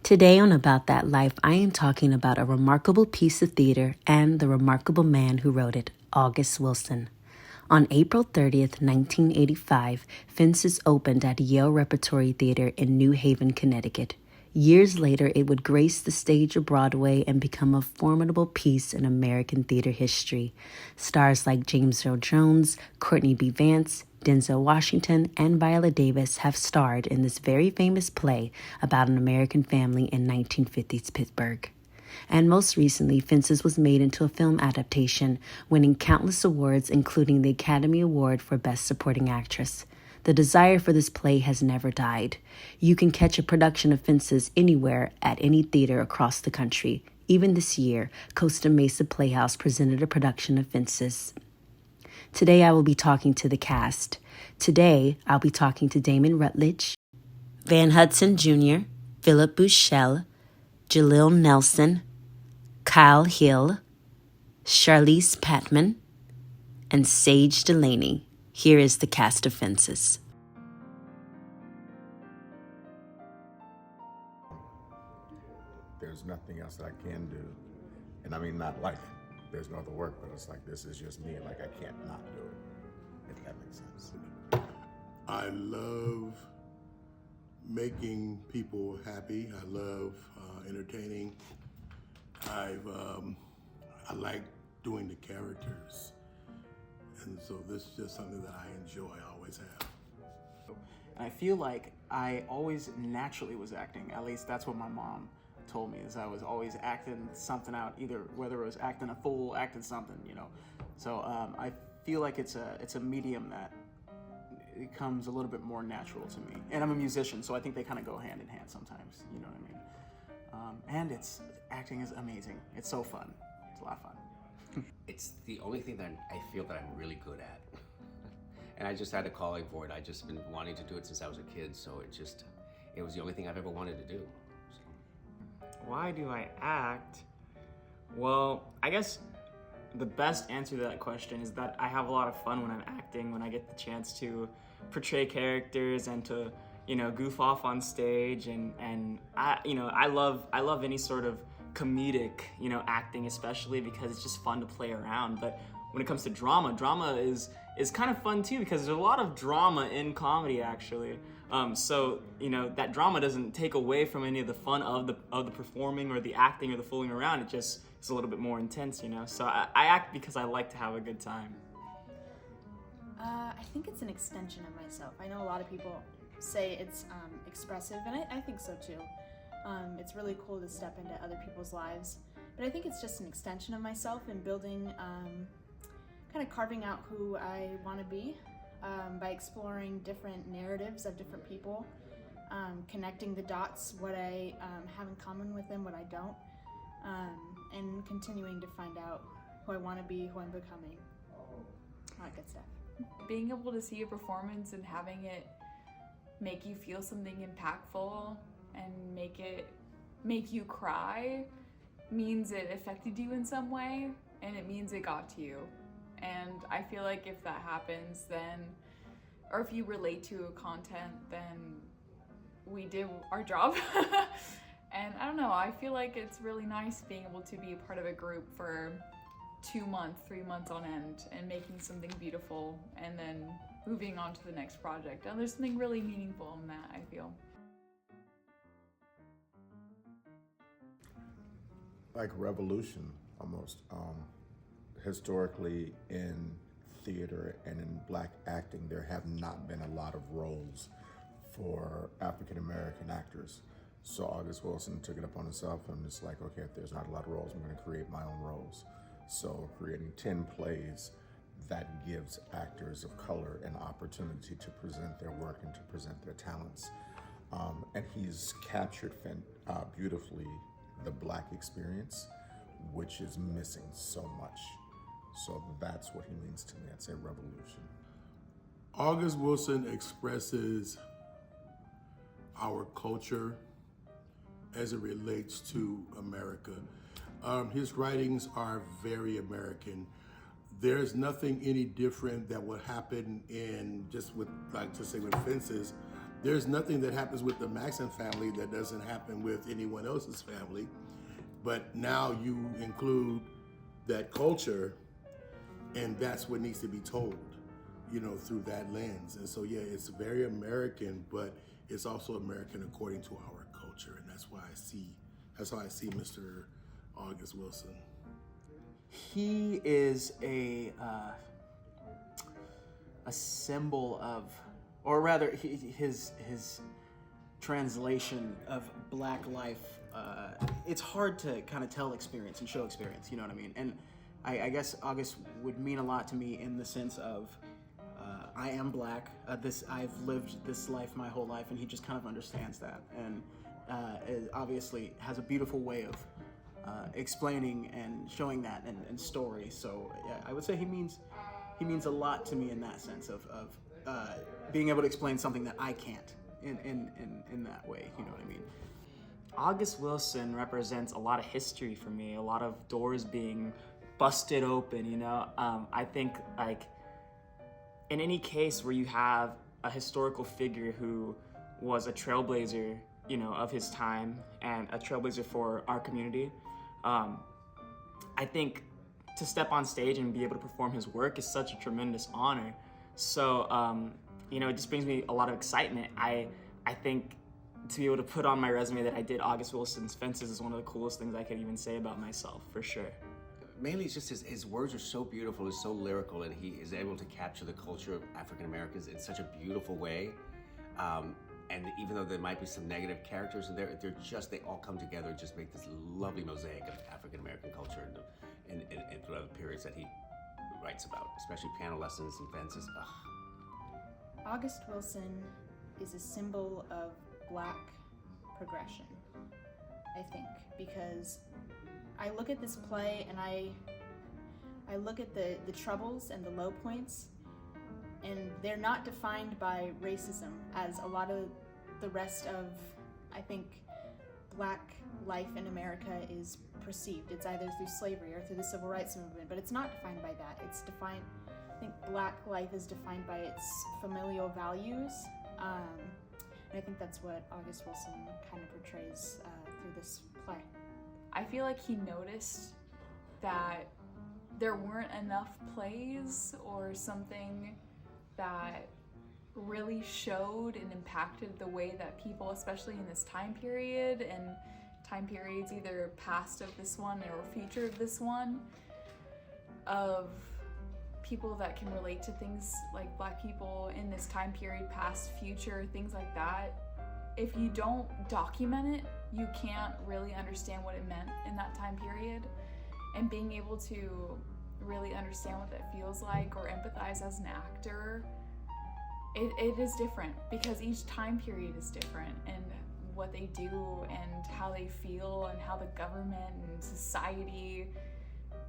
Today on About That Life, I am talking about a remarkable piece of theater and the remarkable man who wrote it, August Wilson. On April 30th, 1985, Fences opened at Yale Repertory Theater in New Haven, Connecticut. Years later, it would grace the stage of Broadway and become a formidable piece in American theater history. Stars like James Earl Jones, Courtney B. Vance, Denzel Washington, and Viola Davis have starred in this very famous play about an American family in 1950s Pittsburgh. And most recently, Fences was made into a film adaptation, winning countless awards, including the Academy Award for Best Supporting Actress. The desire for this play has never died. You can catch a production of Fences anywhere at any theater across the country. Even this year, Costa Mesa Playhouse presented a production of Fences. Today, I will be talking to the cast. Today, I'll be talking to Damon Rutledge, Van Hudson Jr., Philip Bushell, Jalil Nelson, Kyle Hill, Charlize Patman, and Sage Delaney. Here is the cast of Fences. There's nothing else that I can do. And I mean, not like there's no other work, but it's like this is just me, like I can't not do it, if that makes sense. I love making people happy. I love entertaining. I like doing the characters. And so this is just something that I enjoy, I always have. And I feel like I always naturally was acting. At least that's what my mom told me, is I was always acting something out, either whether it was acting a fool, acting something, you know. So I feel like it's a medium that it comes a little bit more natural to me. And I'm a musician, so I think they kind of go hand in hand sometimes, you know what I mean? And acting is amazing. It's so fun. It's a lot of fun. It's the only thing that I feel that I'm really good at. And I just had a calling for it. I just been wanting to do it since I was a kid, so it was the only thing I've ever wanted to do. So. Why do I act? Well, I guess the best answer to that question is that I have a lot of fun when I'm acting, when I get the chance to portray characters and to, goof off on stage, and I love any sort of comedic, acting, especially because it's just fun to play around. But when it comes to drama is kind of fun too, because there's a lot of drama in comedy actually. So that drama doesn't take away from any of the fun of the performing or the acting or the fooling around. It just is a little bit more intense, So I act because I like to have a good time. I think it's an extension of myself. I know a lot of people say it's expressive, and I think so too. It's really cool to step into other people's lives, but I think it's just an extension of myself in building, kind of carving out who I want to be by exploring different narratives of different people, connecting the dots, what I have in common with them, what I don't, and continuing to find out who I want to be, who I'm becoming, all that good stuff. Being able to see a performance and having it make you feel something impactful and make you cry means it affected you in some way, and it means it got to you. And I feel like if that happens, then, or if you relate to a content, then we did our job. And I don't know, I feel like it's really nice being able to be a part of a group for 2 months, 3 months on end and making something beautiful and then moving on to the next project. And there's something really meaningful in that, I feel. Like revolution, almost. Historically, in theater and in Black acting, there have not been a lot of roles for African American actors. So August Wilson took it upon himself and it's like, okay, if there's not a lot of roles, I'm going to create my own roles. So creating 10 plays that gives actors of color an opportunity to present their work and to present their talents. And he's captured beautifully the Black experience, which is missing so much. So that's what he means to me. I'd say revolution. August Wilson expresses our culture as it relates to America. His writings are very American. There's nothing any different that would happen in just with, like to say with Fences, there's nothing that happens with the Maxon family that doesn't happen with anyone else's family. But now you include that culture, and that's what needs to be told, you know, through that lens. And so, yeah, it's very American, but it's also American according to our culture. And that's how I see Mr. August Wilson. He is a symbol of, or rather, his translation of Black life. It's hard to kind of tell experience and show experience. You know what I mean? And I guess August would mean a lot to me in the sense of I am Black. I've lived this life my whole life, and he just kind of understands that, and obviously has a beautiful way of explaining and showing that and story. So yeah, I would say he means a lot to me in that sense of being able to explain something that I can't in that way. You know what I mean? August Wilson represents a lot of history for me, a lot of doors being busted open, you know? I think, like, in any case where you have a historical figure who was a trailblazer, you know, of his time and a trailblazer for our community, I think to step on stage and be able to perform his work is such a tremendous honor. So, you know, it just brings me a lot of excitement. I think to be able to put on my resume that I did August Wilson's Fences is one of the coolest things I could even say about myself, for sure. Mainly it's just his words are so beautiful and so lyrical, and he is able to capture the culture of African Americans in such a beautiful way. And even though there might be some negative characters in there, they all come together and just make this lovely mosaic of African American culture and throughout the periods that he writes about, especially Piano Lessons and Fences. Ugh. August Wilson is a symbol of Black progression, I think, because I look at this play and I look at the troubles and the low points, and they're not defined by racism as a lot of the rest of, I think, Black life in America is perceived. It's either through slavery or through the civil rights movement, but it's not defined by that. It's defined, I think Black life is defined by its familial values. And I think that's what August Wilson kind of portrays through this play. I feel like he noticed that there weren't enough plays or something that really showed and impacted the way that people, especially in this time period and time periods either past of this one or future of this one, of people that can relate to things like Black people in this time period, past, future, things like that. If you don't document it, you can't really understand what it meant in that time period. And being able to really understand what that feels like or empathize as an actor, it is different because each time period is different, and what they do and how they feel and how the government and society,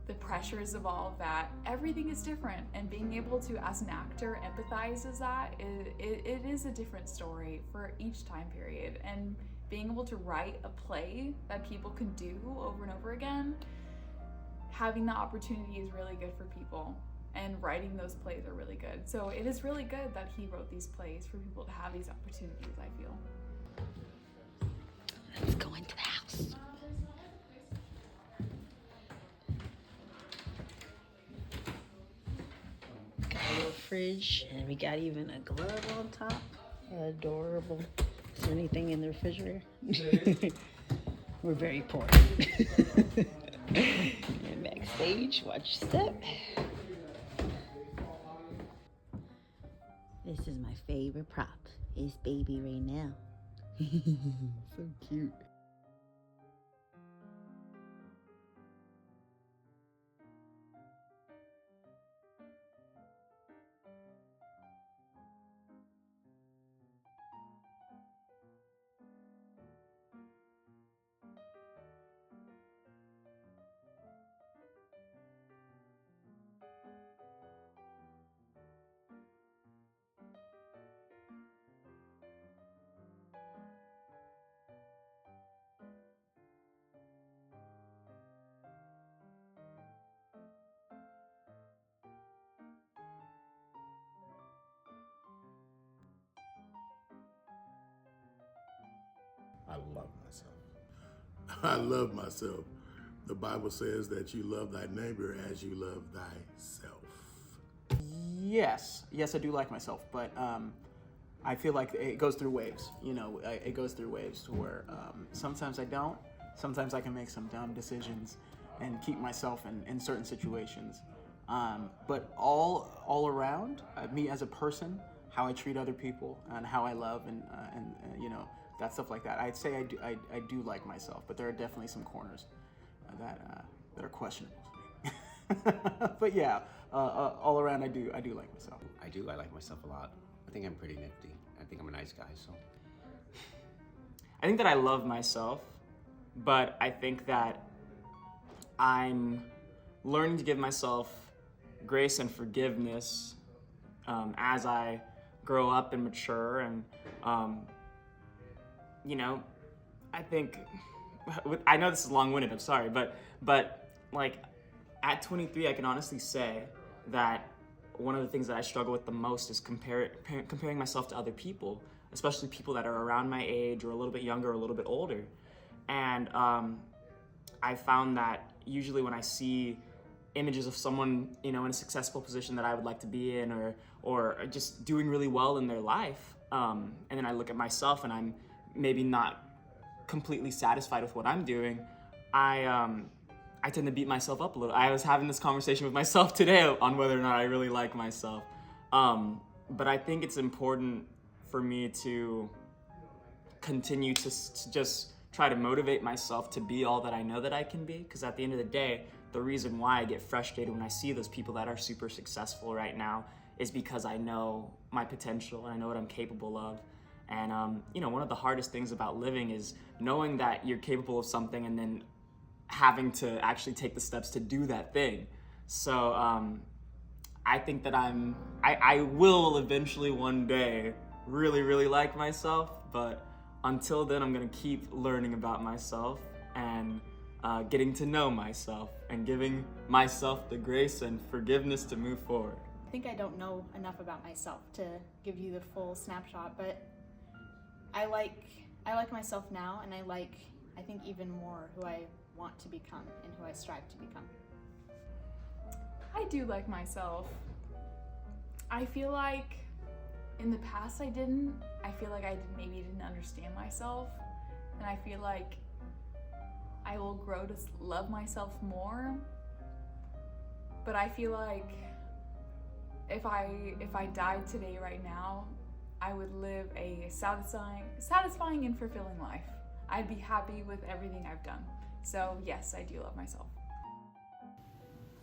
the pressures of all of that, everything is different. And being able to, as an actor, empathize as that, it is a different story for each time period. And being able to write a play that people can do over and over again, having the opportunity is really good for people. And writing those plays are really good. So it is really good that he wrote these plays for people to have these opportunities, I feel. Let's go into the house. Got a little fridge, and we got even a glove on top. Adorable. Is there anything in the refrigerator? We're very poor. And backstage, watch your step. This is my favorite prop. It's baby right now. So cute. love myself. I love myself. The Bible says that you love thy neighbor as you love thyself. Yes, I do like myself, but I feel like it goes through waves. You know, it goes through waves to where sometimes I don't. Sometimes I can make some dumb decisions and keep myself in certain situations. But all around, me as a person, how I treat other people and how I love and you know, that stuff like that. I'd say I do like myself, but there are definitely some corners that are questionable to me. But yeah, all around I do like myself. I like myself a lot. I think I'm pretty nifty. I think I'm a nice guy, so. I think that I love myself, but I think that I'm learning to give myself grace and forgiveness as I grow up and mature. And, you know, I think, I know this is long-winded, I'm sorry, but like at 23, I can honestly say that one of the things that I struggle with the most is comparing myself to other people, especially people that are around my age or a little bit younger or a little bit older. And I found that usually when I see images of someone, you know, in a successful position that I would like to be in, or just doing really well in their life, and then I look at myself and I'm maybe not completely satisfied with what I'm doing, I tend to beat myself up a little. I was having this conversation with myself today on whether or not I really like myself. But I think it's important for me to continue to just try to motivate myself to be all that I know that I can be. Because at the end of the day, the reason why I get frustrated when I see those people that are super successful right now is because I know my potential and I know what I'm capable of. And you know, one of the hardest things about living is knowing that you're capable of something and then having to actually take the steps to do that thing. So I think that I will eventually one day really, really like myself, but until then I'm gonna keep learning about myself and getting to know myself and giving myself the grace and forgiveness to move forward. I think I don't know enough about myself to give you the full snapshot, but I like myself now, and I think even more who I want to become and who I strive to become. I do like myself. I feel like in the past I didn't. I feel like I maybe didn't understand myself, and I feel like I will grow to love myself more. But I feel like if I died today right now, I would live a satisfying and fulfilling life. I'd be happy with everything I've done. So yes, I do love myself.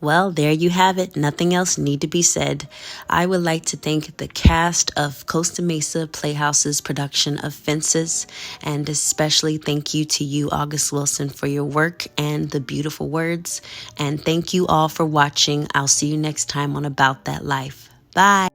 Well, there you have it. Nothing else need to be said. I would like to thank the cast of Costa Mesa Playhouse's production of Fences, and especially thank you to you, August Wilson, for your work and the beautiful words. And thank you all for watching. I'll see you next time on About That Life. Bye.